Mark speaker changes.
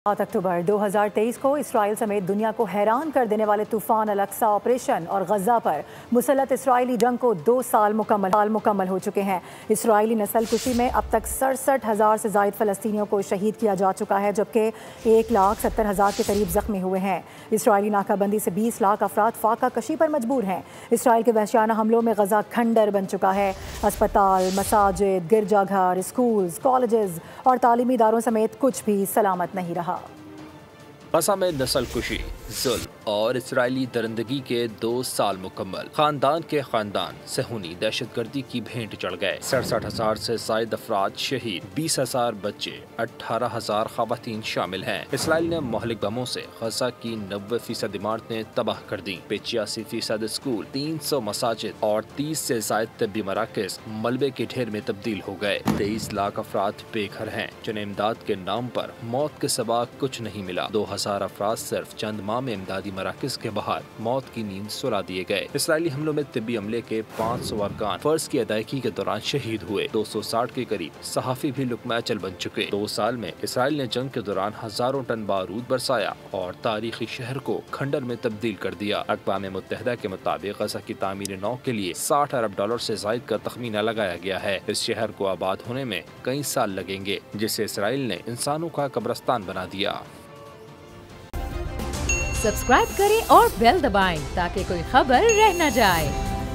Speaker 1: 7 अक्टूबर 2023 को इसराइल समेत दुनिया को हैरान कर देने वाले तूफान अल-अक्सा ऑपरेशन और गजा पर मुसल्लत इसराइली जंग को 2 साल मुकम्मल हो चुके हैं। इसराइली नस्लकुशी में अब तक 67,000 से ज़ायद फ़लस्तीनियों को शहीद किया जा चुका है, जबकि 1,70,000 के करीब ज़ख्मी हुए हैं। इसराइली नाकाबंदी से 20 लाख अफराद फाका कशी पर मजबूर हैं। इसराइल के वहशियाना हमलों में गजा खंडर बन चुका है। अस्पताल, मसाजिद, गिरजाघर, स्कूल्स, कॉलेजेस और तालीमी इदारों समेत कुछ भी सलामत नहीं रहा।
Speaker 2: गजा में नस्लकुशी, जुल्म और इसराइली दरिंदगी के 2 साल मुकम्मल। खानदान के खानदान सहूनी दहशतगर्दी की भेंट चढ़ गए। 67,000 से ज्यादा अफराद शहीद, 20,000 बच्चे, 18,000 खवातीन शामिल हैं। इसराइल ने मोहलिक बमों से गजा की 90% इमारतें तबाह कर दी। 85% स्कूल, 300 मसाजिद और 30 से ज्यादा तब्बी मराकज मलबे के ढेर में तब्दील हो गए। 23 लाख अफराद बेघर हैं, जिन्हें इमदाद के नाम पर मौत के सिवा कुछ नहीं मिला। 2,000 अफराद सिर्फ चंद माह में इमदादी मराकज के बाहर मौत की नींद सुला दिए गए। इसराइली हमलों में तिब्बी अमले के 500 अरकान फर्ज की अदायगी के दौरान शहीद हुए। 260 के करीब सहाफी भी लुकमा अचल बन चुके। 2 साल में इसराइल ने जंग के दौरान हजारों टन बारूद बरसाया और तारीखी शहर को खंडर में तब्दील कर दिया। अक़वाम मुत्तहिदा के मुताबिक गजा की तामीर नौ के लिए $60 अरब से ज़ायद का तखमीना लगाया गया है। इस शहर को आबाद होने में कई साल लगेंगे, जिसे इसराइल ने इंसानों का कब्रिस्तान बना दिया।
Speaker 3: सब्सक्राइब करें और बेल दबाएं ताकि कोई खबर रह न जाए।